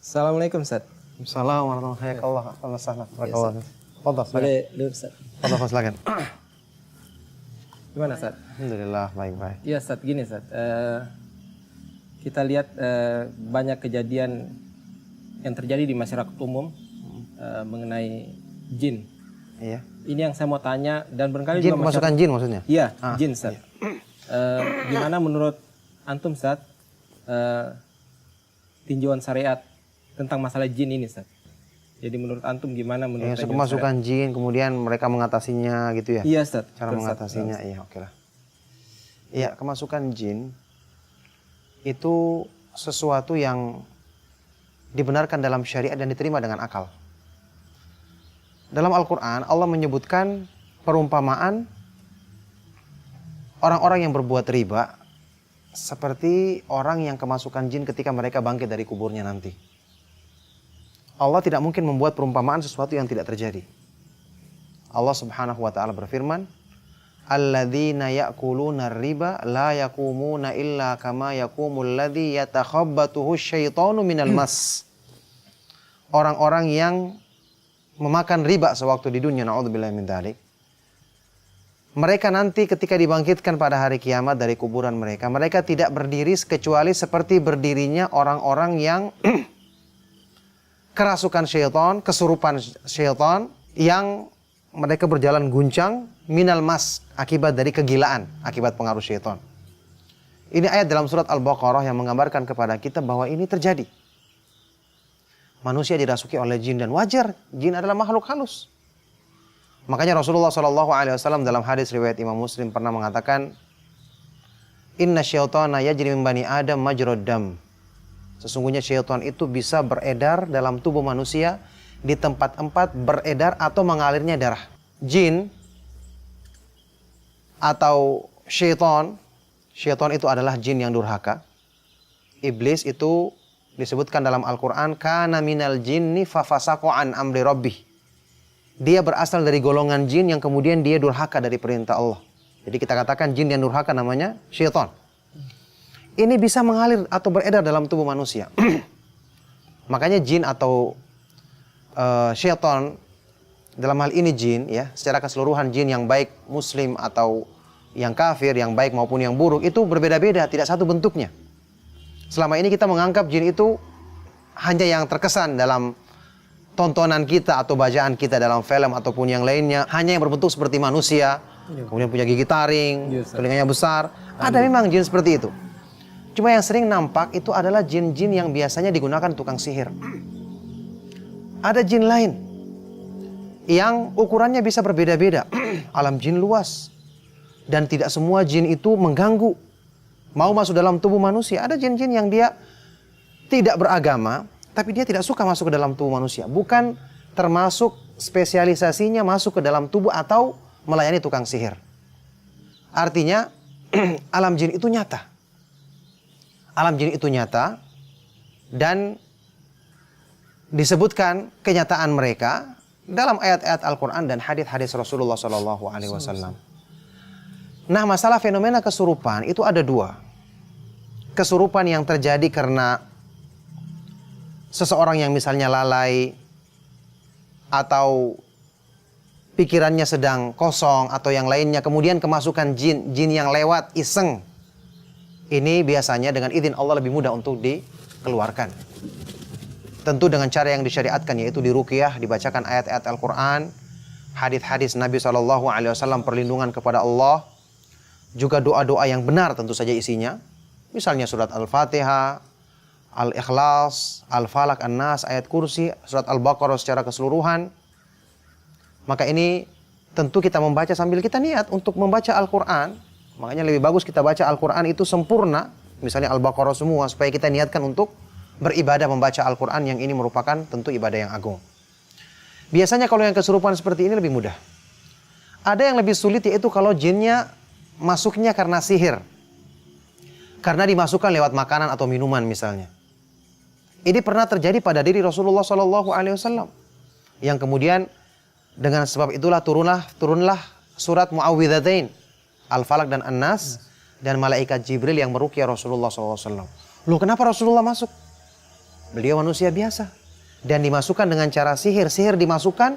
Assalamualaikum Ustaz. Assalamualaikum warahmatullahi wabarakatuh. Boleh dulu Ustaz. Fadhal, silakan. Gimana Ustaz? Alhamdulillah baik-baik. Iya Ustaz, gini Ustaz. Kita lihat banyak kejadian yang terjadi di masyarakat umum mengenai jin. Iya. Ini yang saya mau tanya dan barangkali Jin, juga kemasukan jin maksudnya? Iya, jin Ustaz. Gimana menurut antum Ustaz tinjauan syariat tentang masalah jin ini Ustaz? Jadi menurut antum gimana menurut kemasukan jin kemudian mereka mengatasinya gitu ya? Iya Ustaz. Cara mengatasinya, iya oke lah. Iya, kemasukan jin itu sesuatu yang dibenarkan dalam syariat dan diterima dengan akal. Dalam Al-Quran, Allah menyebutkan perumpamaan orang-orang yang berbuat riba seperti orang yang kemasukan jin ketika mereka bangkit dari kuburnya nanti. Allah tidak mungkin membuat perumpamaan sesuatu yang tidak terjadi. Allah Subhanahu wa taala berfirman, "Alladzina ya'kuluna riba la yaqumuna illa kama yaqumul ladzi yatakhabbathu asyaitanu minal mas." Orang-orang yang memakan riba sewaktu di dunia, naudzubillahi min dzalik. Mereka nanti ketika dibangkitkan pada hari kiamat dari kuburan mereka, mereka tidak berdiri kecuali seperti berdirinya orang-orang yang kerasukan syaitan, kesurupan syaitan, yang mereka berjalan guncang minal mas, akibat dari kegilaan, akibat pengaruh syaitan. Ini ayat dalam surat Al-Baqarah yang menggambarkan kepada kita bahwa ini terjadi. Manusia dirasuki oleh jin dan wajar, jin adalah makhluk halus. Makanya Rasulullah SAW dalam hadis riwayat Imam Muslim pernah mengatakan, "Inna syaitana yajri min bani Adam majrad dam." Sesungguhnya syaitan itu bisa beredar dalam tubuh manusia di tempat-tempat beredar atau mengalirnya darah. Jin atau syaitan itu adalah jin yang durhaka. Iblis itu disebutkan dalam Al-Quran, kana minal jinni fafasaqa an amri rabbih. Dia berasal dari golongan jin yang kemudian dia durhaka dari perintah Allah. Jadi kita katakan jin yang durhaka namanya syaitan. Ini bisa mengalir atau beredar dalam tubuh manusia. Makanya jin atau syaitan, dalam hal ini jin ya, secara keseluruhan jin yang baik muslim atau yang kafir, yang baik maupun yang buruk, itu berbeda-beda, tidak satu bentuknya. Selama ini kita menganggap jin itu hanya yang terkesan dalam tontonan kita atau bacaan kita dalam film ataupun yang lainnya, hanya yang berbentuk seperti manusia, kemudian punya gigi taring, telinganya besar. Ada memang jin seperti itu. Cuma yang sering nampak itu adalah jin-jin yang biasanya digunakan tukang sihir. Ada jin lain yang ukurannya bisa berbeda-beda. Alam jin luas dan tidak semua jin itu mengganggu, mau masuk dalam tubuh manusia. Ada jin-jin yang dia tidak beragama, tapi dia tidak suka masuk ke dalam tubuh manusia. Bukan termasuk spesialisasinya masuk ke dalam tubuh atau melayani tukang sihir. Artinya, alam jin itu nyata. Alam jin itu nyata dan disebutkan kenyataan mereka dalam ayat-ayat Al-Quran dan hadis-hadis Rasulullah SAW. Nah, masalah fenomena kesurupan itu ada dua. Kesurupan yang terjadi karena seseorang yang misalnya lalai atau pikirannya sedang kosong atau yang lainnya, kemudian kemasukan jin yang lewat iseng. Ini biasanya dengan izin Allah lebih mudah untuk dikeluarkan. Tentu dengan cara yang disyariatkan, yaitu diruqyah, dibacakan ayat-ayat Al-Quran, hadis-hadis Nabi SAW, perlindungan kepada Allah, juga doa-doa yang benar tentu saja isinya. Misalnya surat Al-Fatihah, Al-Ikhlas, Al-Falaq, An-Nas, ayat kursi, surat Al-Baqarah secara keseluruhan. Maka ini tentu kita membaca sambil kita niat untuk membaca Al-Quran. Makanya lebih bagus kita baca Al-Quran itu sempurna, misalnya Al-Baqarah semua, supaya kita niatkan untuk beribadah membaca Al-Quran, yang ini merupakan tentu ibadah yang agung. Biasanya kalau yang kesurupan seperti ini lebih mudah. Ada yang lebih sulit, yaitu kalau jinnya masuknya karena sihir, karena dimasukkan lewat makanan atau minuman misalnya. Ini pernah terjadi pada diri Rasulullah SAW, yang kemudian dengan sebab itulah turunlah surat Muawwidzatain, Al-Falaq dan An-Nas, dan malaikat Jibril yang meruqyah Rasulullah SAW. Loh, kenapa Rasulullah masuk? Beliau manusia biasa. Dan dimasukkan dengan cara sihir. Sihir dimasukkan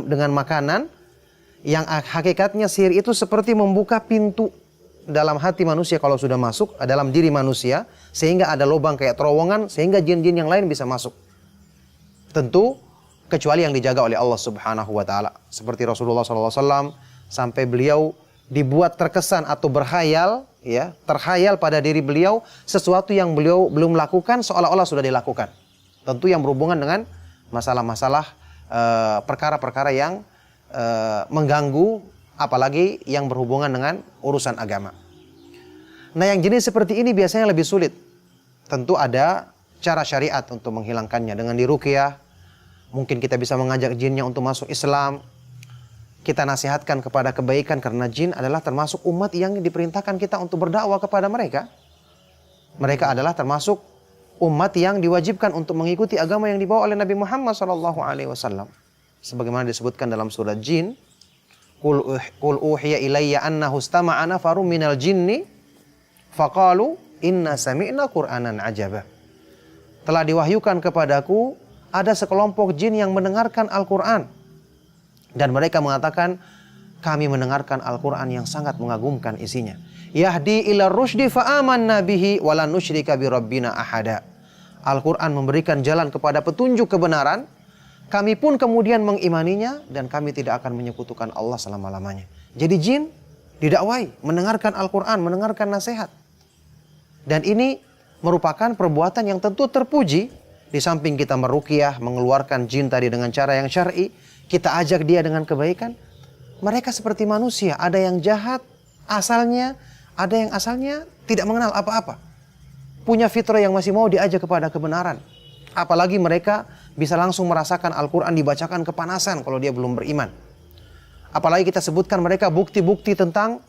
dengan makanan yang hakikatnya sihir itu seperti membuka pintu dalam hati manusia kalau sudah masuk dalam diri manusia, sehingga ada lubang kayak terowongan sehingga jin-jin yang lain bisa masuk. Tentu kecuali yang dijaga oleh Allah Subhanahu wa taala. Seperti Rasulullah SAW sampai beliau dibuat terkesan atau berkhayal, ya, terkhayal pada diri beliau sesuatu yang beliau belum lakukan seolah-olah sudah dilakukan. Tentu yang berhubungan dengan masalah-masalah perkara-perkara yang mengganggu, apalagi yang berhubungan dengan urusan agama. Nah, yang jenis seperti ini biasanya lebih sulit. Tentu ada cara syariat untuk menghilangkannya dengan diruqyah. Mungkin kita bisa mengajak jinnya untuk masuk Islam. Kita nasihatkan kepada kebaikan karena jin adalah termasuk umat yang diperintahkan kita untuk berdakwah kepada mereka. Mereka adalah termasuk umat yang diwajibkan untuk mengikuti agama yang dibawa oleh Nabi Muhammad SAW. Sebagaimana disebutkan dalam surat Jin, Qul uhiya ilayya annahu istama'a nafarum minal jinni faqalu inna sami'na Qur'anan ajaba. Telah diwahyukan kepadaku ada sekelompok jin yang mendengarkan Al-Quran. Dan mereka mengatakan, kami mendengarkan Al-Quran yang sangat mengagumkan isinya. Yahdi ila rusydi fa'amanna bihi wa lan nusyrika bi rabbina ahada. Al-Quran memberikan jalan kepada petunjuk kebenaran. Kami pun kemudian mengimaninya dan kami tidak akan menyekutukan Allah selama-lamanya. Jadi jin didakwai, mendengarkan Al-Quran, mendengarkan nasihat. Dan ini merupakan perbuatan yang tentu terpuji. Di samping kita meruqyah, mengeluarkan jin tadi dengan cara yang syar'i, kita ajak dia dengan kebaikan. Mereka seperti manusia, ada yang jahat asalnya, ada yang asalnya tidak mengenal apa-apa. Punya fitrah yang masih mau diajak kepada kebenaran. Apalagi mereka bisa langsung merasakan Al-Quran dibacakan kepanasan kalau dia belum beriman. Apalagi kita sebutkan mereka bukti-bukti tentang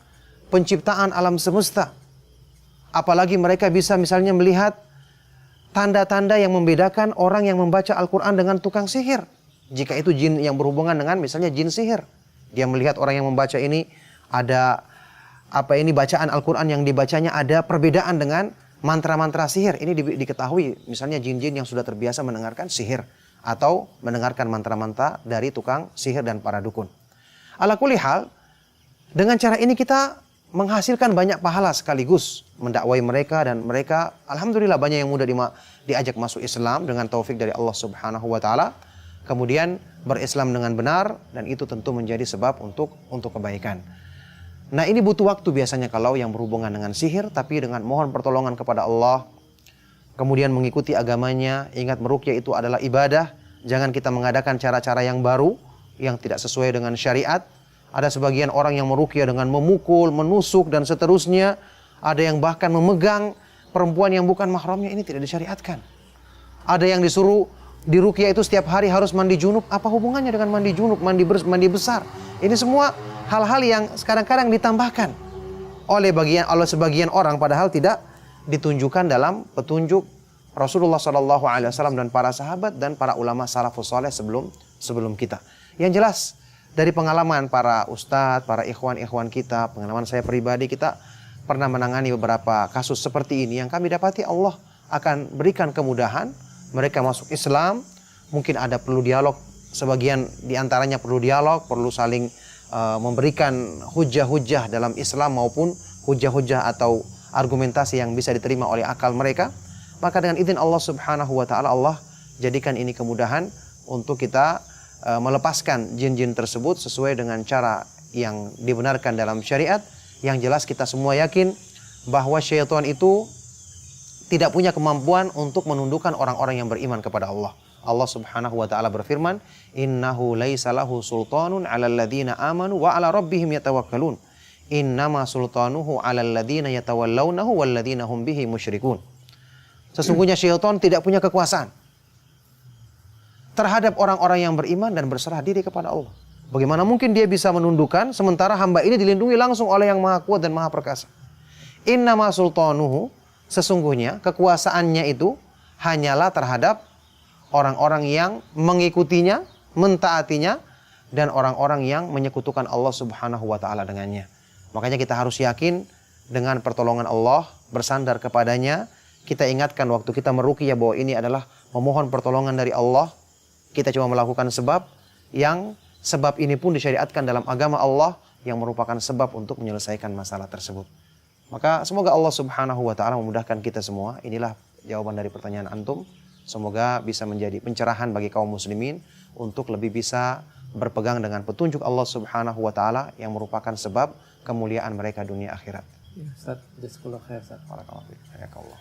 penciptaan alam semesta. Apalagi mereka bisa misalnya melihat tanda-tanda yang membedakan orang yang membaca Al-Quran dengan tukang sihir. Jika itu jin yang berhubungan dengan misalnya jin sihir. Dia melihat orang yang membaca ini ada bacaan Al-Quran yang dibacanya ada perbedaan dengan mantra-mantra sihir. Ini diketahui misalnya jin-jin yang sudah terbiasa mendengarkan sihir atau mendengarkan mantra-mantra dari tukang sihir dan para dukun. Ala kulli hal, dengan cara ini kita menghasilkan banyak pahala sekaligus mendakwai mereka, dan mereka alhamdulillah banyak yang mudah diajak masuk Islam dengan taufik dari Allah Subhanahu wa taala, kemudian berislam dengan benar, dan itu tentu menjadi sebab untuk kebaikan. Nah, ini butuh waktu biasanya kalau yang berhubungan dengan sihir, tapi dengan mohon pertolongan kepada Allah, kemudian mengikuti agamanya. Ingat, meruqyah itu adalah ibadah. Jangan kita mengadakan cara-cara yang baru yang tidak sesuai dengan syariat. Ada sebagian orang yang meruqyah dengan memukul, menusuk, dan seterusnya. Ada yang bahkan memegang perempuan yang bukan mahramnya. Ini tidak disyariatkan. Ada yang disuruh diruqyah itu setiap hari harus mandi junub. Apa hubungannya dengan mandi junub, mandi besar? Ini semua hal-hal yang kadang-kadang ditambahkan oleh sebagian orang, padahal tidak ditunjukkan dalam petunjuk Rasulullah SAW dan para sahabat dan para ulama salafus saleh sebelum kita. Yang jelas, dari pengalaman para ustadz, para ikhwan-ikhwan kita, pengalaman saya pribadi, kita pernah menangani beberapa kasus seperti ini yang kami dapati Allah akan berikan kemudahan. Mereka masuk Islam, mungkin ada perlu dialog, sebagian diantaranya perlu dialog, perlu saling memberikan hujah-hujah dalam Islam maupun hujah-hujah atau argumentasi yang bisa diterima oleh akal mereka. Maka dengan izin Allah Subhanahu wa taala, Allah jadikan ini kemudahan untuk kita melepaskan jin-jin tersebut sesuai dengan cara yang dibenarkan dalam syariat. Yang jelas kita semua yakin bahwa syaitan itu tidak punya kemampuan untuk menundukkan orang-orang yang beriman kepada Allah. Allah Subhanahu wa taala berfirman, "Innahu laisa lahu sultanun 'alal ladzina amanu wa 'ala rabbihim yatawakkalun. Innama sultanuhu 'alal ladzina yatawallawnahu wal ladzina hum bihi musyrikun." Sesungguhnya syaitan tidak punya kekuasaan terhadap orang-orang yang beriman dan berserah diri kepada Allah. Bagaimana mungkin dia bisa menundukkan sementara hamba ini dilindungi langsung oleh yang maha kuat dan maha perkasa. Innama sultanuhu, sesungguhnya kekuasaannya itu hanyalah terhadap orang-orang yang mengikutinya, mentaatinya, dan orang-orang yang menyekutukan Allah Subhanahu wa taala dengannya. Makanya kita harus yakin dengan pertolongan Allah, bersandar kepadanya. Kita ingatkan waktu kita meruqyah bahwa ini adalah memohon pertolongan dari Allah. Kita cuma melakukan sebab yang sebab ini pun disyariatkan dalam agama Allah yang merupakan sebab untuk menyelesaikan masalah tersebut. Maka semoga Allah Subhanahu wa taala memudahkan kita semua. Inilah jawaban dari pertanyaan antum. Semoga bisa menjadi pencerahan bagi kaum muslimin untuk lebih bisa berpegang dengan petunjuk Allah Subhanahu wa taala yang merupakan sebab kemuliaan mereka dunia akhirat. Ustaz, jazakallahu khair Ustaz. Barakallahu fiik. Hayakallah.